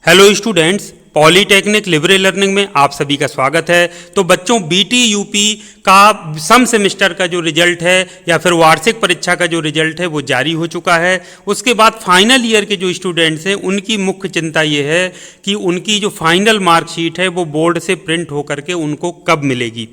Hello students, polytechnic Libre learning में आप सभी का स्वागत है। तो बच्चों, बीटी यूपी का सम सेमेस्टर का जो रिजल्ट है या फिर वार्षिक परीक्षा का जो रिजल्ट है वो जारी हो चुका है। उसके बाद फाइनल ईयर के जो स्टूडेंट्स हैं उनकी मुख्य चिंता ये है कि उनकी जो फाइनल मार्कशीट है वो बोर्ड से प्रिंट होकर के उनको कब मिलेगी।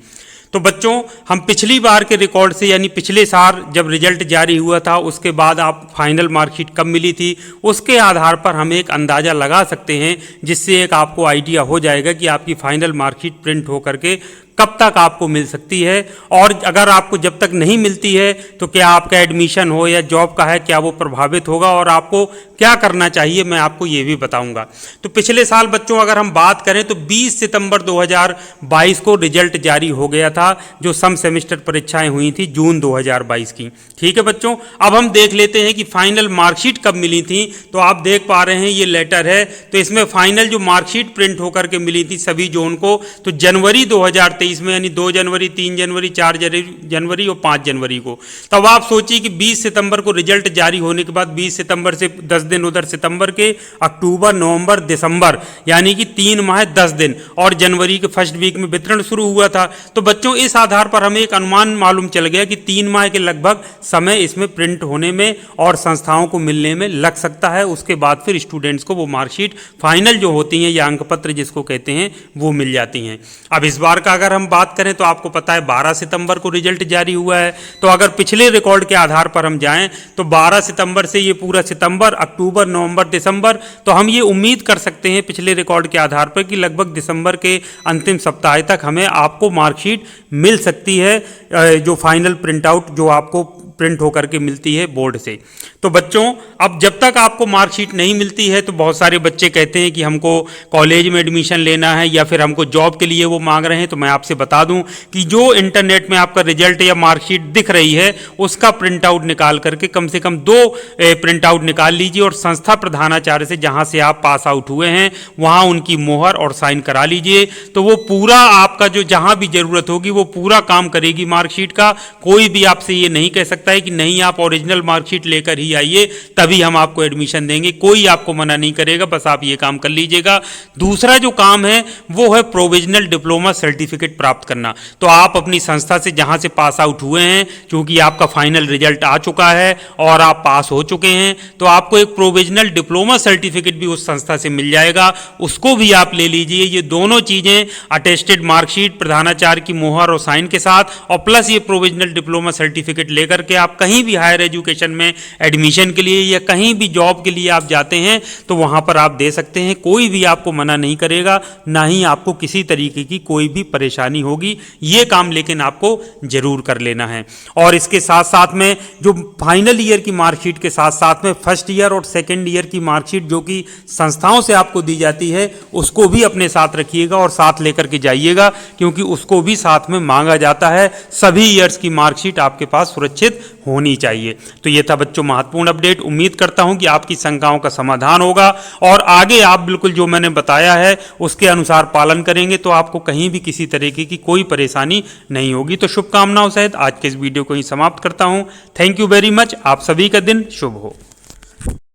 तो बच्चों, हम पिछली बार के रिकॉर्ड से यानी पिछले साल जब रिजल्ट जारी हुआ था उसके बाद आप फाइनल मार्कशीट कब मिली थी उसके आधार पर हम एक अंदाज़ा लगा सकते हैं, जिससे एक आपको आइडिया हो जाएगा कि आपकी फाइनल मार्कशीट प्रिंट होकर के कब तक आपको मिल सकती है। और अगर आपको जब तक नहीं मिलती है तो क्या आपका एडमिशन हो या जॉब का है क्या वो प्रभावित होगा और आपको क्या करना चाहिए, मैं आपको ये भी बताऊंगा। तो पिछले साल बच्चों अगर हम बात करें तो 20 सितंबर 2022 को रिजल्ट जारी हो गया था, जो सम सेमेस्टर परीक्षाएं हुई थी जून 2022 की। ठीक है बच्चों, अब हम देख लेते हैं कि फाइनल मार्कशीट कब मिली थी। तो आप देख पा रहे हैं ये लेटर है, तो इसमें फाइनल जो मार्कशीट प्रिंट होकर के मिली थी सभी जोन को, तो जनवरी 2023 में, यानी 2 जनवरी, 3 जनवरी, 4 जनवरी और 5 जनवरी को। तब आप सोचिए कि 20 सितंबर को रिजल्ट जारी होने के बाद 20 सितंबर से 10 दिन उधर सितंबर के, अक्टूबर, नवंबर, दिसंबर, यानी कि 3 माह 10 दिन, और जनवरी के फर्स्ट वीक में वितरण शुरू हुआ था। तो बच्चों, इस आधार पर हमें एक अनुमान मालूम चल गया कि 3 माह के लगभग समय इसमें प्रिंट होने में और संस्थाओं को मिलने में लग सकता है। उसके बाद फिर स्टूडेंट्स को वो मार्कशीट फाइनल जो होती हैं या अंक पत्र जिसको कहते हैं वो मिल जाती हैं। अब इस बार का अगर हम बात करें तो आपको पता है 12 सितंबर को रिजल्ट जारी हुआ है। तो अगर पिछले रिकॉर्ड के आधार पर हम जाएं तो 12 सितंबर से ये पूरा सितंबर, अक्टूबर, नवंबर, दिसंबर, तो हम ये उम्मीद कर सकते हैं पिछले रिकॉर्ड के आधार पर कि लगभग दिसंबर के अंतिम सप्ताह तक हमें आपको मार्कशीट मिल सकती है, जो फाइनल प्रिंट आउट जो आपको प्रिंट होकर के मिलती है बोर्ड से। तो बच्चों, अब जब तक आपको मार्कशीट नहीं मिलती है तो बहुत सारे बच्चे कहते हैं कि हमको कॉलेज में एडमिशन लेना है या फिर हमको जॉब के लिए वो मांग रहे हैं। तो मैं आपसे बता दूं कि जो इंटरनेट में आपका रिजल्ट या मार्कशीट दिख रही है उसका प्रिंट आउट निकाल करके कम से कम 2 प्रिंट आउट निकाल लीजिए और संस्था प्रधानाचार्य से जहां से आप पास आउट हुए हैं वहां उनकी मोहर और साइन करा लीजिए। तो वो पूरा आपका जो जहां भी जरूरत होगी वो पूरा काम करेगी मार्कशीट का। कोई भी आपसे ये नहीं कह सकता है कि नहीं आप ओरिजिनल मार्कशीट लेकर ही आइए तभी हम आपको एडमिशन देंगे, कोई आपको मना नहीं करेगा, बस आप ये काम कर लीजिएगा। दूसरा जो काम है वो है प्रोविजनल डिप्लोमा सर्टिफिकेट प्राप्त करना। तो आप अपनी संस्था से जहां से पास आउट हुए हैं, क्योंकि आपका फाइनल रिजल्ट आ चुका है और आप पास हो चुके हैं, तो आपको एक प्रोविजनल डिप्लोमा सर्टिफिकेट भी उस संस्था से मिल जाएगा, उसको भी आप ले लीजिए। ये दोनों चीजें अटेस्टेड मार्कशीट, प्रधानाचार्य की मोहर और साइन के साथ, और प्लस ये प्रोविजनल डिप्लोमा सर्टिफिकेट लेकर के आप कहीं भी हायर एजुकेशन में एडमिशन के लिए या कहीं भी जॉब के लिए आप जाते हैं तो वहां पर आप दे सकते हैं। कोई भी आपको मना नहीं करेगा, ना ही आपको किसी तरीके की कोई भी परेशानी होगी। ये काम लेकिन आपको जरूर कर लेना है। और इसके साथ साथ में जो फाइनल ईयर की मार्कशीट के साथ साथ में फर्स्ट ईयर और सेकेंड ईयर की मार्कशीट जो कि संस्थाओं से आपको दी जाती है उसको भी अपने साथ रखिएगा और साथ लेकर के जाइएगा, क्योंकि उसको भी साथ में मांगा जाता है। सभी ईयर्स की मार्कशीट आपके पास सुरक्षित होनी चाहिए। तो ये था बच्चों महत्वपूर्ण अपडेट। उम्मीद करता हूं कि आपकी शंकाओं का समाधान होगा और आगे आप बिल्कुल जो मैंने बताया है उसके अनुसार पालन करेंगे तो आपको कहीं भी किसी तरीके की कोई परेशानी नहीं होगी। तो शुभकामनाओं सहित आज के इस वीडियो को ही समाप्त करता हूं। Thank you very much. आप सभी का दिन शुभ हो।